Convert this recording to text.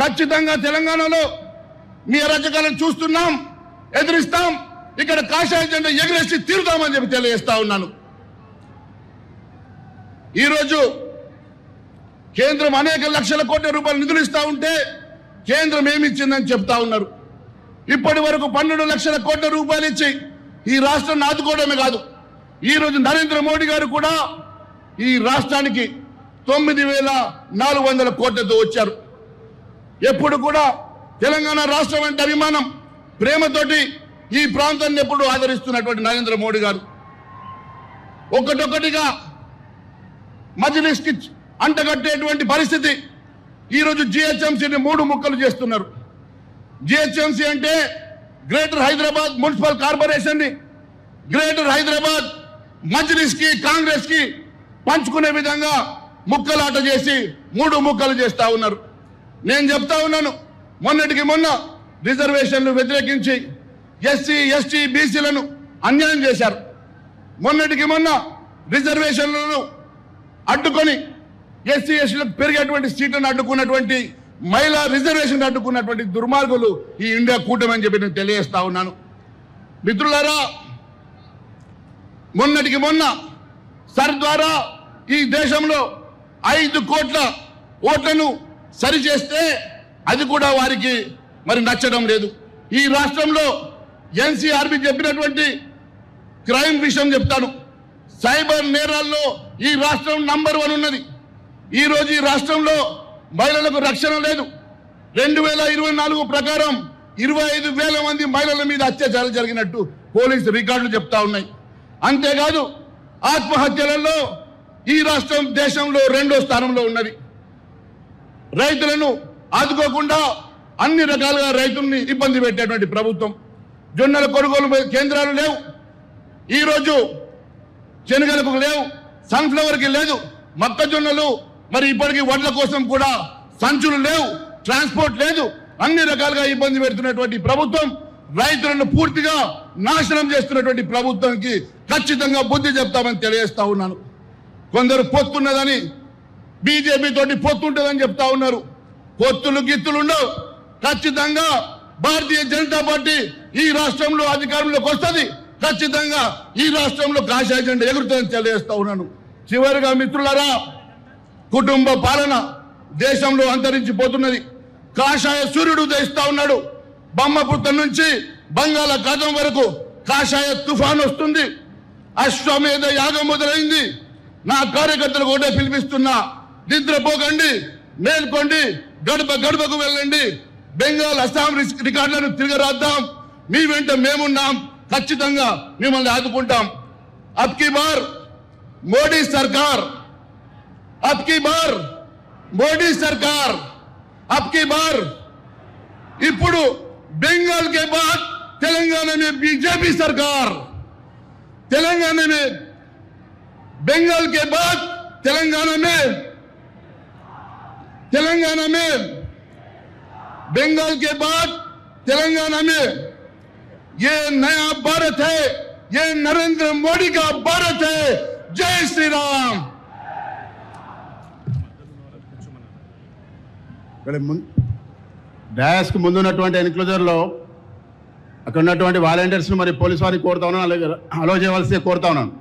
ఖచ్చితంగా తెలంగాణలో మీ అరాచకాలను చూస్తున్నాం, ఎదిరిస్తాం, ఇక్కడ కాషాయ జెండా ఎగిరేసి తీరుతామని చెప్పి తెలియజేస్తా ఉన్నాను. ఈరోజు కేంద్రం అనేక లక్షల కోట్ల రూపాయలు నిధులు ఇస్తా ఉంటే కేంద్రం ఏమిచ్చిందని చెప్తా ఉన్నారు. ఇప్పటి వరకు 12 లక్షల కోట్ల రూపాయలు ఇచ్చి ఈ రాష్ట్రాన్ని ఆదుకోవడమే కాదు, ఈరోజు నరేంద్ర మోడీ గారు కూడా ఈ రాష్ట్రానికి 9,400 కోట్లతో వచ్చారు. ఎప్పుడు కూడా తెలంగాణ రాష్ట్రం అంటే అభిమానం, ప్రేమతోటి ఈ ప్రాంతాన్ని ఎప్పుడు ఆదరిస్తున్నటువంటి నరేంద్ర మోడీ గారు ఒక్కటొక్కటిగా మజ్లిస్కి అంటగట్టేటువంటి పరిస్థితి. ఈరోజు జిహెచ్ఎంసీని 3 ముక్కలు చేస్తున్నారు. జిహెచ్ఎంసీ అంటే గ్రేటర్ హైదరాబాద్ మున్సిపల్ కార్పొరేషన్ ని గ్రేటర్ హైదరాబాద్ మజ్లిస్ కి కాంగ్రెస్ కి పంచుకునే విధంగా ముక్కలాట చేసి 3 ముక్కలు చేస్తా ఉన్నారు. నేను చెప్తా ఉన్నాను, మొన్నటికి మొన్న రిజర్వేషన్లు వ్యతిరేకించి ఎస్సీ ఎస్టీ బీసీలను అన్యాయం చేశారు. మొన్నటికి మొన్న రిజర్వేషన్లను అడ్డుకొని ఎస్సీ ఎస్టీలకు పెరిగేటువంటి సీట్లను అడ్డుకున్నటువంటి మహిళా రిజర్వేషన్ అడ్డుకున్నటువంటి దుర్మార్గులు ఈ ఇండియా కూటమి అని చెప్పి నేను తెలియజేస్తా ఉన్నాను. మిత్రులారా, మొన్నటికి మొన్న సర్ ద్వారా ఈ దేశంలో 5 కోట్ల ఓట్లను సరిచేస్తే అది కూడా వారికి మరి నచ్చడం లేదు. ఈ రాష్ట్రంలో ఎన్సీఆర్బీ చెప్పినటువంటి క్రైమ్ విషయం చెప్తాను. సైబర్ నేరాల్లో ఈ రాష్ట్రం నంబర్ 1 ఉన్నది. ఈరోజు ఈ రాష్ట్రంలో మహిళలకు రక్షణ లేదు. 2024 ప్రకారం 25,000 మంది మహిళల మీద అత్యాచారాలు జరిగినట్టు పోలీసు రికార్డులు చెప్తా ఉన్నాయి. అంతేకాదు ఆత్మహత్యలలో ఈ రాష్ట్రం దేశంలో 2వ స్థానంలో ఉన్నది. రైతులను ఆదుకోకుండా అన్ని రకాలుగా రైతుల్ని ఇబ్బంది పెట్టేటువంటి ప్రభుత్వం. జొన్నల కొనుగోలు కేంద్రాలు లేవు, ఈరోజు శనగలకు లేవు, సన్ఫ్లవర్కి లేదు, మొక్కజొన్నలు మరి ఇప్పటికీ వడ్ల కోసం కూడా సంచులు లేవు, ట్రాన్స్పోర్ట్ లేదు, అన్ని రకాలుగా ఇబ్బంది పెడుతున్నటువంటి ప్రభుత్వం, రైతులను పూర్తిగా నాశనం చేస్తున్నటువంటి ప్రభుత్వానికి ఖచ్చితంగా బుద్ధి చెప్తామని తెలియజేస్తా ఉన్నాను. కొందరు పొత్తున్నదని బీజేపీ తోటి పొత్తుంటుందని చెప్తా ఉన్నారు. పొత్తులు గిత్తులు ఉండవు. ఖచ్చితంగా భారతీయ జనతా పార్టీ ఈ రాష్ట్రంలో అధికారంలోకి వస్తుంది. ఖచ్చితంగా ఈ రాష్ట్రంలో కాషాయ జెండా ఎగురుతుందని తెలియజేస్తా ఉన్నాను. చివరిగా మిత్రులారా, కుటుంబ పాలన దేశంలో అంతరించిపోతున్నది. కాషాయ సూర్యుడు ఉదయిస్తా ఉన్నాడు. బ్రహ్మపుత్ర నుంచి బంగాళాఖాతం వరకు కాషాయ తుఫాన్ వస్తుంది. అశ్వమేధ యాగం మొదలైంది. నా కార్యకర్తలకు ఒకటే పిలిపిస్తున్నా, నిద్రపోకండి, మేల్కోండి, గడప గడపకు వెళ్ళండి, బెంగాల్ అస్సాం రికార్డులను తిరగరాద్దాం. మీ వెంట మేమున్నాం, ఖచ్చితంగా మిమ్మల్ని ఆదుకుంటాం. అబ్కి బార్ మోడీ సర్కార్, అబ్కి బార్ మోడీ సర్కార్, అబ్కి బార్. ఇప్పుడు बंगाल के बाद तेलंगाना में बीजेपी सरकार, तेलंगाना में बंगाल के बाद तेलंगाना में बंगाल के बाद तेलंगाना में ये नया भारत है, ये नरेंद्र मोदी का भारत है. जय श्री राम. డాయస్ కు ముందున్నటువంటి ఎన్క్లోజర్లో అక్కడ ఉన్నటువంటి వాలంటీర్స్ను మరి పోలీసు వారికి కోరుతా ఉన్నాను, అలాగే అలో చేయవలసి కోరుతా ఉన్నాను.